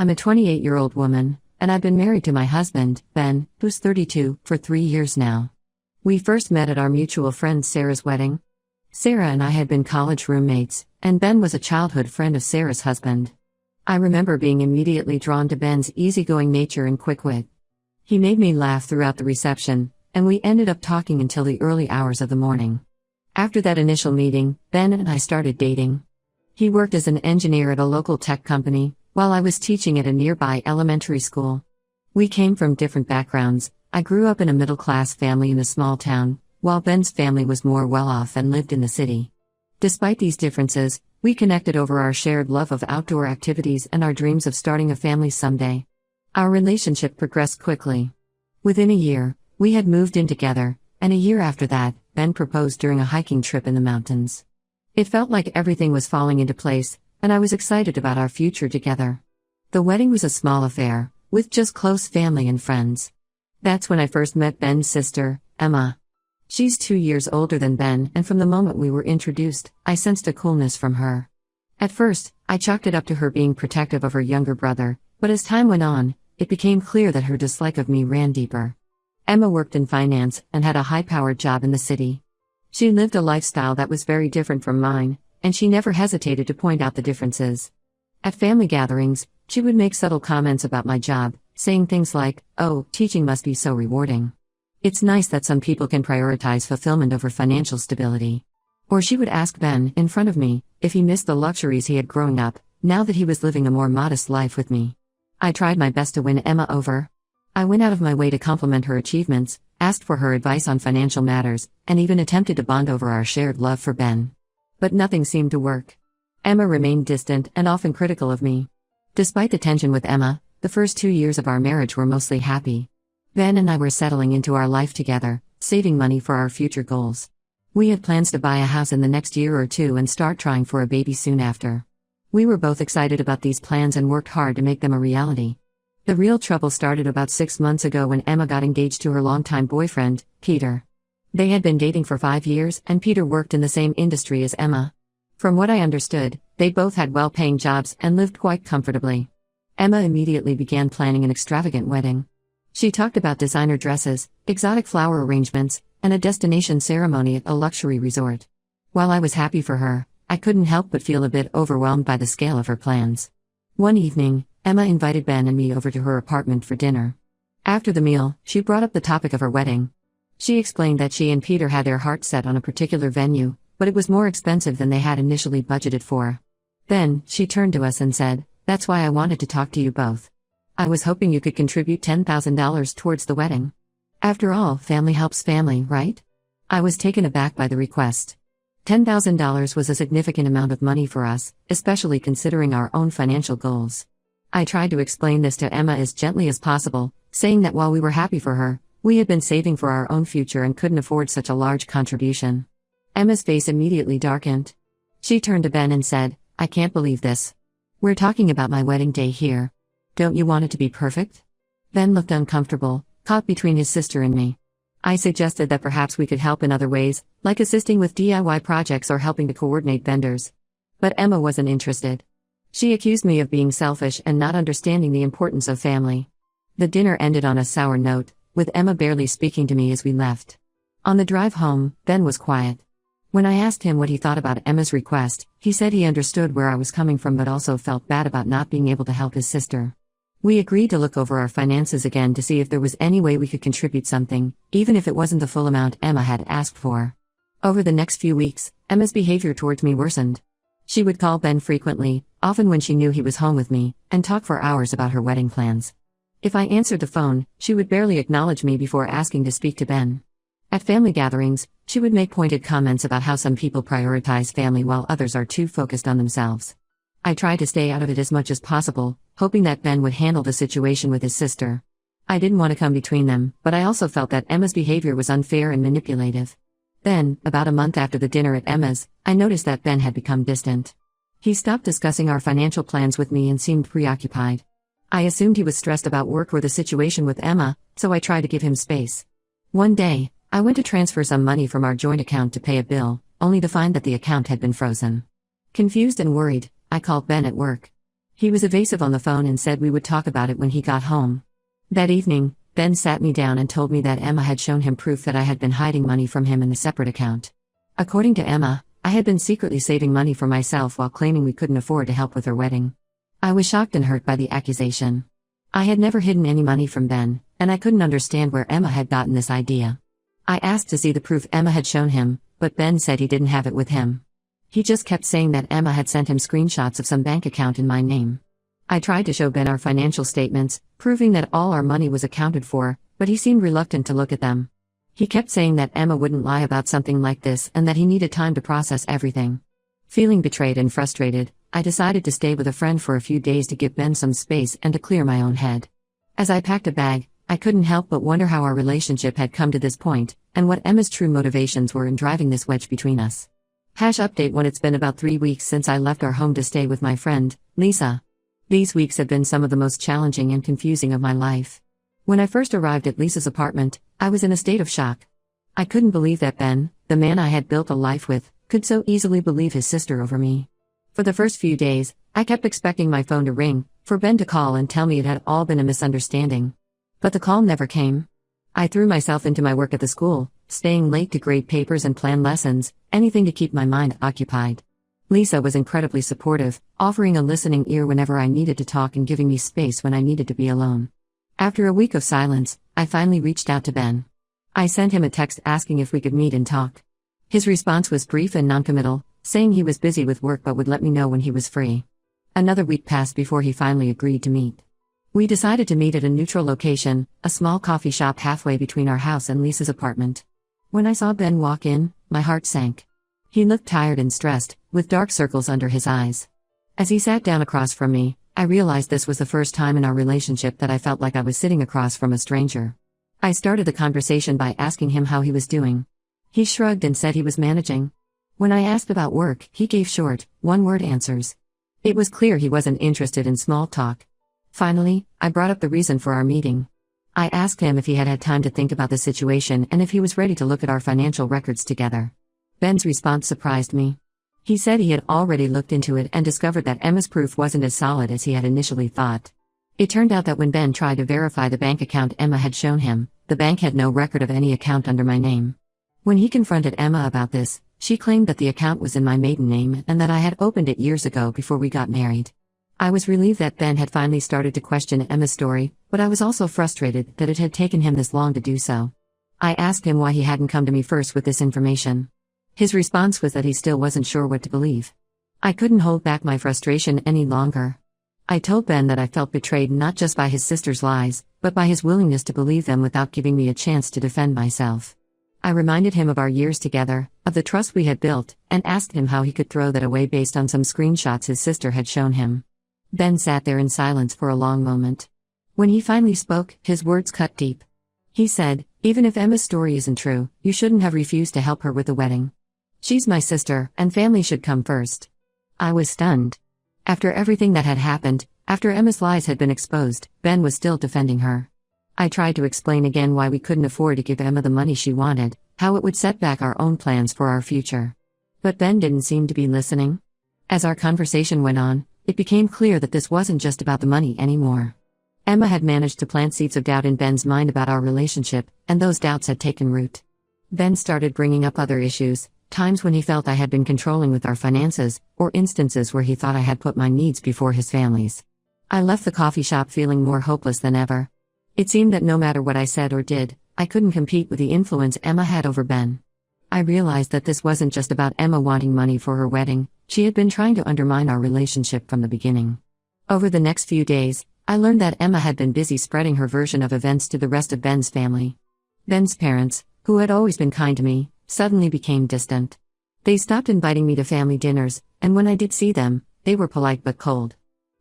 I'm a 28-year-old woman, and I've been married to my husband, Ben, who's 32, for 3 years now. We first met at our mutual friend Sarah's wedding. Sarah and I had been college roommates, and Ben was a childhood friend of Sarah's husband. I remember being immediately drawn to Ben's easygoing nature and quick wit. He made me laugh throughout the reception, and we ended up talking until the early hours of the morning. After that initial meeting, Ben and I started dating. He worked as an engineer at a local tech company, while I was teaching at a nearby elementary school. We came from different backgrounds. I grew up in a middle-class family in a small town, while Ben's family was more well-off and lived in the city. Despite these differences, we connected over our shared love of outdoor activities and our dreams of starting a family someday. Our relationship progressed quickly. Within a year, we had moved in together, and a year after that, Ben proposed during a hiking trip in the mountains. It felt like everything was falling into place, and I was excited about our future together. The wedding was a small affair, with just close family and friends. That's when I first met Ben's sister, Emma. She's 2 years older than Ben, and from the moment we were introduced, I sensed a coolness from her. At first, I chalked it up to her being protective of her younger brother, but as time went on, it became clear that her dislike of me ran deeper. Emma worked in finance and had a high-powered job in the city. She lived a lifestyle that was very different from mine, and she never hesitated to point out the differences. At family gatherings, she would make subtle comments about my job, saying things like, "Oh, teaching must be so rewarding. It's nice that some people can prioritize fulfillment over financial stability." Or she would ask Ben, in front of me, if he missed the luxuries he had growing up, now that he was living a more modest life with me. I tried my best to win Emma over. I went out of my way to compliment her achievements, asked for her advice on financial matters, and even attempted to bond over our shared love for Ben. But nothing seemed to work. Emma remained distant and often critical of me. Despite the tension with Emma, the first 2 years of our marriage were mostly happy. Ben and I were settling into our life together, saving money for our future goals. We had plans to buy a house in the next year or two and start trying for a baby soon after. We were both excited about these plans and worked hard to make them a reality. The real trouble started about 6 months ago when Emma got engaged to her longtime boyfriend, Peter. They had been dating for 5 years, and Peter worked in the same industry as Emma. From what I understood, they both had well-paying jobs and lived quite comfortably. Emma immediately began planning an extravagant wedding. She talked about designer dresses, exotic flower arrangements, and a destination ceremony at a luxury resort. While I was happy for her, I couldn't help but feel a bit overwhelmed by the scale of her plans. One evening, Emma invited Ben and me over to her apartment for dinner. After the meal, she brought up the topic of her wedding. She explained that she and Peter had their hearts set on a particular venue, but it was more expensive than they had initially budgeted for. Then, she turned to us and said, "That's why I wanted to talk to you both. I was hoping you could contribute $10,000 towards the wedding. After all, family helps family, right?" I was taken aback by the request. $10,000 was a significant amount of money for us, especially considering our own financial goals. I tried to explain this to Emma as gently as possible, saying that while we were happy for her, we had been saving for our own future and couldn't afford such a large contribution. Emma's face immediately darkened. She turned to Ben and said, "I can't believe this. We're talking about my wedding day here. Don't you want it to be perfect?" Ben looked uncomfortable, caught between his sister and me. I suggested that perhaps we could help in other ways, like assisting with DIY projects or helping to coordinate vendors. But Emma wasn't interested. She accused me of being selfish and not understanding the importance of family. The dinner ended on a sour note, with Emma barely speaking to me as we left. On the drive home, Ben was quiet. When I asked him what he thought about Emma's request, he said he understood where I was coming from but also felt bad about not being able to help his sister. We agreed to look over our finances again to see if there was any way we could contribute something, even if it wasn't the full amount Emma had asked for. Over the next few weeks, Emma's behavior towards me worsened. She would call Ben frequently, often when she knew he was home with me, and talk for hours about her wedding plans. If I answered the phone, she would barely acknowledge me before asking to speak to Ben. At family gatherings, she would make pointed comments about how some people prioritize family while others are too focused on themselves. I tried to stay out of it as much as possible, hoping that Ben would handle the situation with his sister. I didn't want to come between them, but I also felt that Emma's behavior was unfair and manipulative. Then, about a month after the dinner at Emma's, I noticed that Ben had become distant. He stopped discussing our financial plans with me and seemed preoccupied. I assumed he was stressed about work or the situation with Emma, so I tried to give him space. One day, I went to transfer some money from our joint account to pay a bill, only to find that the account had been frozen. Confused and worried, I called Ben at work. He was evasive on the phone and said we would talk about it when he got home. That evening, Ben sat me down and told me that Emma had shown him proof that I had been hiding money from him in a separate account. According to Emma, I had been secretly saving money for myself while claiming we couldn't afford to help with her wedding. I was shocked and hurt by the accusation. I had never hidden any money from Ben, and I couldn't understand where Emma had gotten this idea. I asked to see the proof Emma had shown him, but Ben said he didn't have it with him. He just kept saying that Emma had sent him screenshots of some bank account in my name. I tried to show Ben our financial statements, proving that all our money was accounted for, but he seemed reluctant to look at them. He kept saying that Emma wouldn't lie about something like this and that he needed time to process everything. Feeling betrayed and frustrated, I decided to stay with a friend for a few days to give Ben some space and to clear my own head. As I packed a bag, I couldn't help but wonder how our relationship had come to this point, and what Emma's true motivations were in driving this wedge between us. Update when it's been about 3 weeks since I left our home to stay with my friend, Lisa. These weeks have been some of the most challenging and confusing of my life. When I first arrived at Lisa's apartment, I was in a state of shock. I couldn't believe that Ben, the man I had built a life with, could so easily believe his sister over me. For the first few days, I kept expecting my phone to ring, for Ben to call and tell me it had all been a misunderstanding. But the call never came. I threw myself into my work at the school, staying late to grade papers and plan lessons, anything to keep my mind occupied. Lisa was incredibly supportive, offering a listening ear whenever I needed to talk and giving me space when I needed to be alone. After a week of silence, I finally reached out to Ben. I sent him a text asking if we could meet and talk. His response was brief and noncommittal, saying he was busy with work but would let me know when he was free. Another week passed before he finally agreed to meet. We decided to meet at a neutral location, a small coffee shop halfway between our house and Lisa's apartment. When I saw Ben walk in, my heart sank. He looked tired and stressed, with dark circles under his eyes. As he sat down across from me, I realized this was the first time in our relationship that I felt like I was sitting across from a stranger. I started the conversation by asking him how he was doing. He shrugged and said he was managing. When I asked about work, he gave short, one-word answers. It was clear he wasn't interested in small talk. Finally, I brought up the reason for our meeting. I asked him if he had had time to think about the situation and if he was ready to look at our financial records together. Ben's response surprised me. He said he had already looked into it and discovered that Emma's proof wasn't as solid as he had initially thought. It turned out that when Ben tried to verify the bank account Emma had shown him, the bank had no record of any account under my name. When he confronted Emma about this, she claimed that the account was in my maiden name and that I had opened it years ago before we got married. I was relieved that Ben had finally started to question Emma's story, but I was also frustrated that it had taken him this long to do so. I asked him why he hadn't come to me first with this information. His response was that he still wasn't sure what to believe. I couldn't hold back my frustration any longer. I told Ben that I felt betrayed not just by his sister's lies, but by his willingness to believe them without giving me a chance to defend myself. I reminded him of our years together, of the trust we had built, and asked him how he could throw that away based on some screenshots his sister had shown him. Ben sat there in silence for a long moment. When he finally spoke, his words cut deep. He said, "Even if Emma's story isn't true, you shouldn't have refused to help her with the wedding. She's my sister, and family should come first." I was stunned. After everything that had happened, after Emma's lies had been exposed, Ben was still defending her. I tried to explain again why we couldn't afford to give Emma the money she wanted, how it would set back our own plans for our future. But Ben didn't seem to be listening. As our conversation went on, it became clear that this wasn't just about the money anymore. Emma had managed to plant seeds of doubt in Ben's mind about our relationship, and those doubts had taken root. Ben started bringing up other issues, times when he felt I had been controlling with our finances, or instances where he thought I had put my needs before his family's. I left the coffee shop feeling more hopeless than ever. It seemed that no matter what I said or did, I couldn't compete with the influence Emma had over Ben. I realized that this wasn't just about Emma wanting money for her wedding, she had been trying to undermine our relationship from the beginning. Over the next few days, I learned that Emma had been busy spreading her version of events to the rest of Ben's family. Ben's parents, who had always been kind to me, suddenly became distant. They stopped inviting me to family dinners, and when I did see them, they were polite but cold.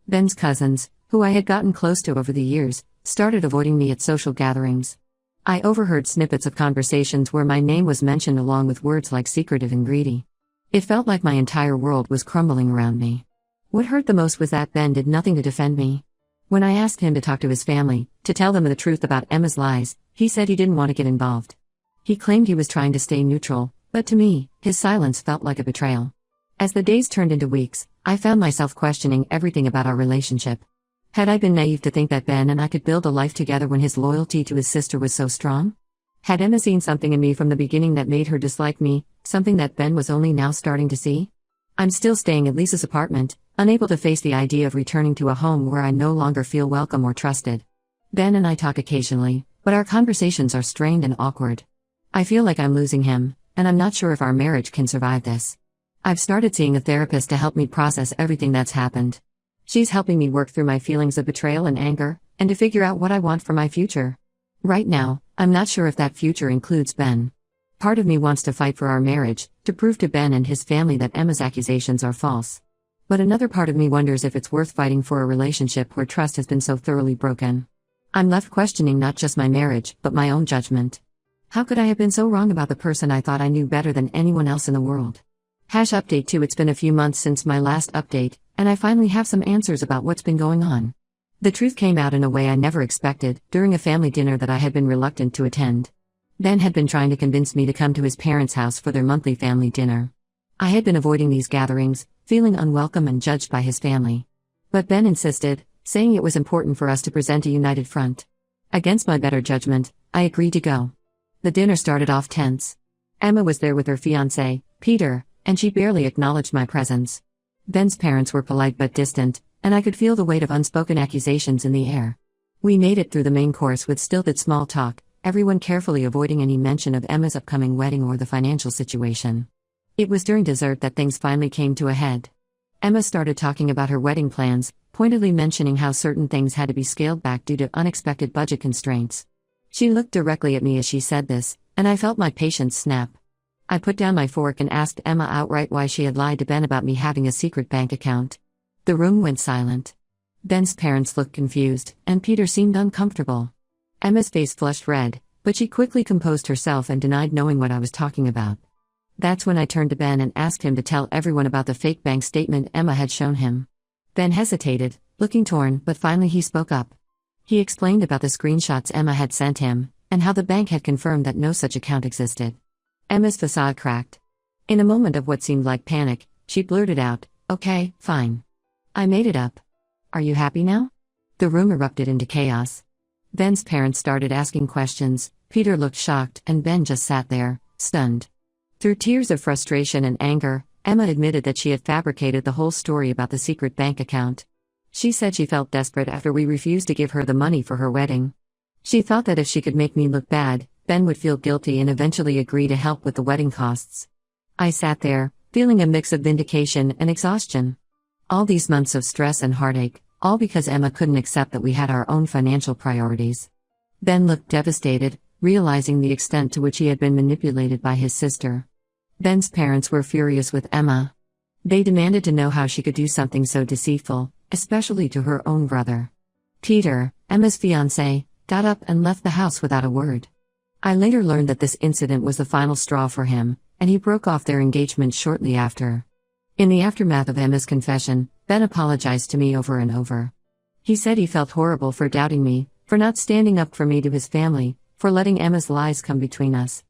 Ben's cousins, who I had gotten close to over the years, started avoiding me at social gatherings. I overheard snippets of conversations where my name was mentioned along with words like secretive and greedy. It felt like my entire world was crumbling around me. What hurt the most was that Ben did nothing to defend me. When I asked him to talk to his family, to tell them the truth about Emma's lies, he said he didn't want to get involved. He claimed he was trying to stay neutral, but to me, his silence felt like a betrayal. As the days turned into weeks, I found myself questioning everything about our relationship. Had I been naive to think that Ben and I could build a life together when his loyalty to his sister was so strong? Had Emma seen something in me from the beginning that made her dislike me, something that Ben was only now starting to see? I'm still staying at Lisa's apartment, unable to face the idea of returning to a home where I no longer feel welcome or trusted. Ben and I talk occasionally, but our conversations are strained and awkward. I feel like I'm losing him, and I'm not sure if our marriage can survive this. I've started seeing a therapist to help me process everything that's happened. She's helping me work through my feelings of betrayal and anger, and to figure out what I want for my future. Right now, I'm not sure if that future includes Ben. Part of me wants to fight for our marriage, to prove to Ben and his family that Emma's accusations are false. But another part of me wonders if it's worth fighting for a relationship where trust has been so thoroughly broken. I'm left questioning not just my marriage, but my own judgment. How could I have been so wrong about the person I thought I knew better than anyone else in the world? Update 2. It's been a few months since my last update, and I finally have some answers about what's been going on. The truth came out in a way I never expected, during a family dinner that I had been reluctant to attend. Ben had been trying to convince me to come to his parents' house for their monthly family dinner. I had been avoiding these gatherings, feeling unwelcome and judged by his family. But Ben insisted, saying it was important for us to present a united front. Against my better judgment, I agreed to go. The dinner started off tense. Emma was there with her fiancé, Peter, and she barely acknowledged my presence. Ben's parents were polite but distant, and I could feel the weight of unspoken accusations in the air. We made it through the main course with stilted small talk, everyone carefully avoiding any mention of Emma's upcoming wedding or the financial situation. It was during dessert that things finally came to a head. Emma started talking about her wedding plans, pointedly mentioning how certain things had to be scaled back due to unexpected budget constraints. She looked directly at me as she said this, and I felt my patience snap. I put down my fork and asked Emma outright why she had lied to Ben about me having a secret bank account. The room went silent. Ben's parents looked confused, and Peter seemed uncomfortable. Emma's face flushed red, but she quickly composed herself and denied knowing what I was talking about. That's when I turned to Ben and asked him to tell everyone about the fake bank statement Emma had shown him. Ben hesitated, looking torn, but finally he spoke up. He explained about the screenshots Emma had sent him, and how the bank had confirmed that no such account existed. Emma's facade cracked. In a moment of what seemed like panic, she blurted out, "Okay, fine. I made it up. Are you happy now?" The room erupted into chaos. Ben's parents started asking questions, Peter looked shocked, and Ben just sat there, stunned. Through tears of frustration and anger, Emma admitted that she had fabricated the whole story about the secret bank account. She said she felt desperate after we refused to give her the money for her wedding. She thought that if she could make me look bad, Ben would feel guilty and eventually agree to help with the wedding costs. I sat there, feeling a mix of vindication and exhaustion. All these months of stress and heartache, all because Emma couldn't accept that we had our own financial priorities. Ben looked devastated, realizing the extent to which he had been manipulated by his sister. Ben's parents were furious with Emma. They demanded to know how she could do something so deceitful, especially to her own brother. Peter, Emma's fiancé, got up and left the house without a word. I later learned that this incident was the final straw for him, and he broke off their engagement shortly after. In the aftermath of Emma's confession, Ben apologized to me over and over. He said he felt horrible for doubting me, for not standing up for me to his family, for letting Emma's lies come between us.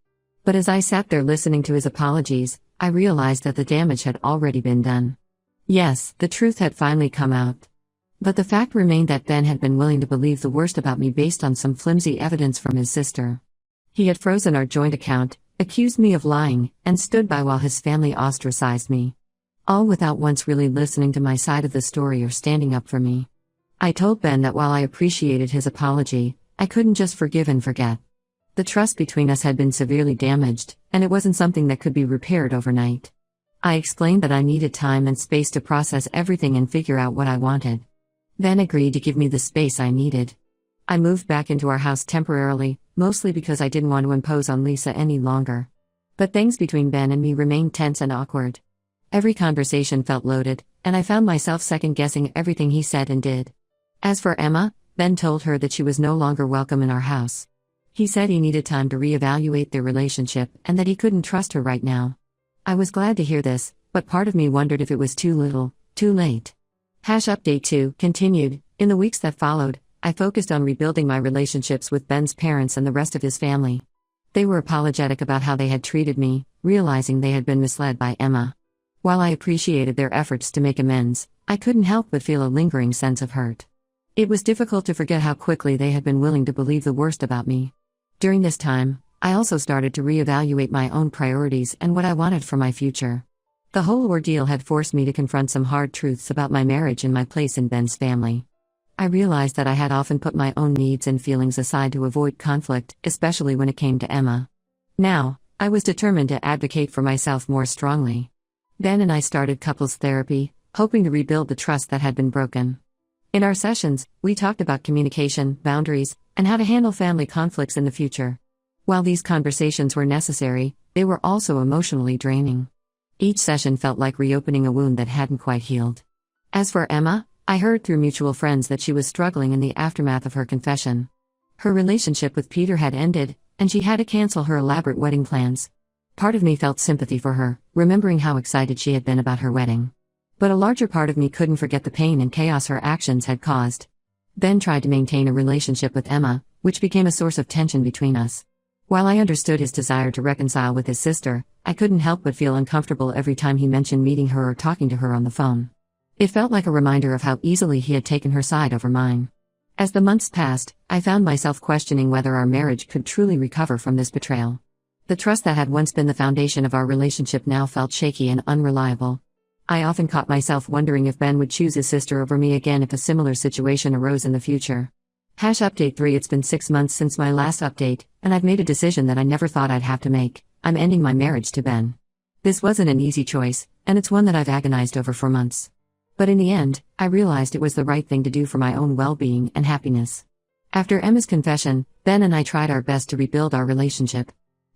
But as I sat there listening to his apologies, I realized that the damage had already been done. Yes, the truth had finally come out. But the fact remained that Ben had been willing to believe the worst about me based on some flimsy evidence from his sister. He had frozen our joint account, accused me of lying, and stood by while his family ostracized me. All without once really listening to my side of the story or standing up for me. I told Ben that while I appreciated his apology, I couldn't just forgive and forget. The trust between us had been severely damaged, and it wasn't something that could be repaired overnight. I explained that I needed time and space to process everything and figure out what I wanted. Ben agreed to give me the space I needed. I moved back into our house temporarily, mostly because I didn't want to impose on Lisa any longer. But things between Ben and me remained tense and awkward. Every conversation felt loaded, and I found myself second-guessing everything he said and did. As for Emma, Ben told her that she was no longer welcome in our house. He said he needed time to reevaluate their relationship and that he couldn't trust her right now. I was glad to hear this, but part of me wondered if it was too little, too late. Update 2 continued. In the weeks that followed, I focused on rebuilding my relationships with Ben's parents and the rest of his family. They were apologetic about how they had treated me, realizing they had been misled by Emma. While I appreciated their efforts to make amends, I couldn't help but feel a lingering sense of hurt. It was difficult to forget how quickly they had been willing to believe the worst about me. During this time, I also started to reevaluate my own priorities and what I wanted for my future. The whole ordeal had forced me to confront some hard truths about my marriage and my place in Ben's family. I realized that I had often put my own needs and feelings aside to avoid conflict, especially when it came to Emma. Now, I was determined to advocate for myself more strongly. Ben and I started couples therapy, hoping to rebuild the trust that had been broken. In our sessions, we talked about communication, boundaries, and how to handle family conflicts in the future. While these conversations were necessary, they were also emotionally draining. Each session felt like reopening a wound that hadn't quite healed. As for Emma, I heard through mutual friends that she was struggling in the aftermath of her confession. Her relationship with Peter had ended, and she had to cancel her elaborate wedding plans. Part of me felt sympathy for her, remembering how excited she had been about her wedding. But a larger part of me couldn't forget the pain and chaos her actions had caused. Ben tried to maintain a relationship with Emma, which became a source of tension between us. While I understood his desire to reconcile with his sister, I couldn't help but feel uncomfortable every time he mentioned meeting her or talking to her on the phone. It felt like a reminder of how easily he had taken her side over mine. As the months passed, I found myself questioning whether our marriage could truly recover from this betrayal. The trust that had once been the foundation of our relationship now felt shaky and unreliable. I often caught myself wondering if Ben would choose his sister over me again if a similar situation arose in the future. Update 3. It's been 6 months since my last update, and I've made a decision that I never thought I'd have to make. I'm ending my marriage to Ben. This wasn't an easy choice, and it's one that I've agonized over for months. But in the end, I realized it was the right thing to do for my own well-being and happiness. After Emma's confession, Ben and I tried our best to rebuild our relationship.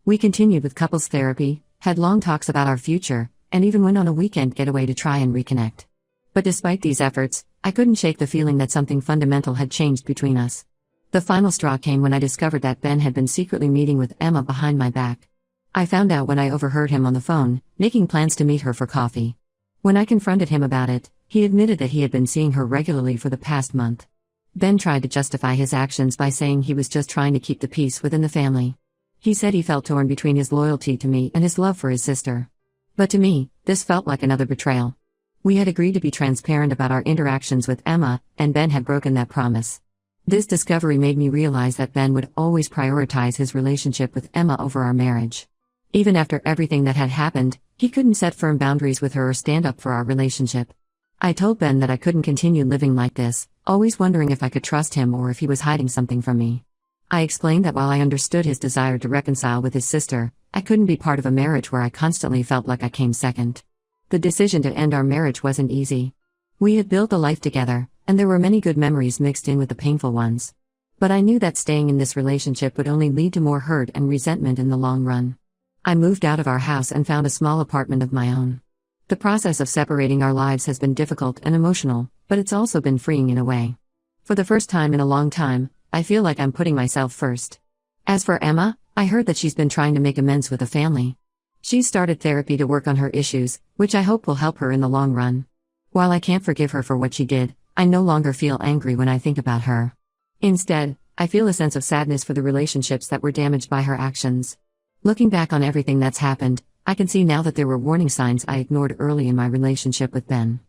We continued with couples therapy, had long talks about our future, and even went on a weekend getaway to try and reconnect. But despite these efforts, I couldn't shake the feeling that something fundamental had changed between us. The final straw came when I discovered that Ben had been secretly meeting with Emma behind my back. I found out when I overheard him on the phone, making plans to meet her for coffee. When I confronted him about it, he admitted that he had been seeing her regularly for the past month. Ben tried to justify his actions by saying he was just trying to keep the peace within the family. He said he felt torn between his loyalty to me and his love for his sister. But to me, this felt like another betrayal. We had agreed to be transparent about our interactions with Emma, and Ben had broken that promise. This discovery made me realize that Ben would always prioritize his relationship with Emma over our marriage. Even after everything that had happened, he couldn't set firm boundaries with her or stand up for our relationship. I told Ben that I couldn't continue living like this, always wondering if I could trust him or if he was hiding something from me. I explained that while I understood his desire to reconcile with his sister, I couldn't be part of a marriage where I constantly felt like I came second. The decision to end our marriage wasn't easy. We had built a life together, and there were many good memories mixed in with the painful ones. But I knew that staying in this relationship would only lead to more hurt and resentment in the long run. I moved out of our house and found a small apartment of my own. The process of separating our lives has been difficult and emotional, but it's also been freeing in a way. For the first time in a long time, I feel like I'm putting myself first. As for Emma, I heard that she's been trying to make amends with the family. She's started therapy to work on her issues, which I hope will help her in the long run. While I can't forgive her for what she did, I no longer feel angry when I think about her. Instead, I feel a sense of sadness for the relationships that were damaged by her actions. Looking back on everything that's happened, I can see now that there were warning signs I ignored early in my relationship with Ben.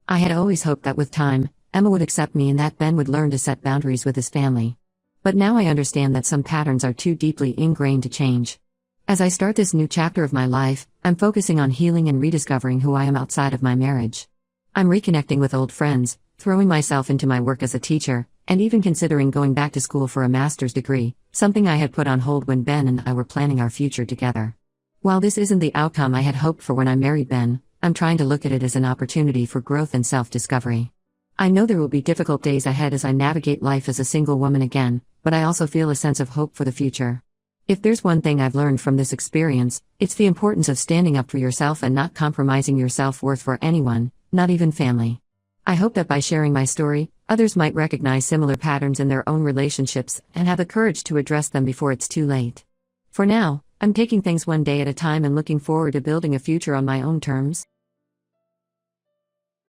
I had always hoped that with time, Emma would accept me and that Ben would learn to set boundaries with his family. But now I understand that some patterns are too deeply ingrained to change. As I start this new chapter of my life, I'm focusing on healing and rediscovering who I am outside of my marriage. I'm reconnecting with old friends, throwing myself into my work as a teacher, and even considering going back to school for a master's degree, something I had put on hold when Ben and I were planning our future together. While this isn't the outcome I had hoped for when I married Ben, I'm trying to look at it as an opportunity for growth and self-discovery. I know there will be difficult days ahead as I navigate life as a single woman again, but I also feel a sense of hope for the future. If there's one thing I've learned from this experience, it's the importance of standing up for yourself and not compromising your self-worth for anyone, not even family. I hope that by sharing my story, others might recognize similar patterns in their own relationships and have the courage to address them before it's too late. For now, I'm taking things one day at a time and looking forward to building a future on my own terms.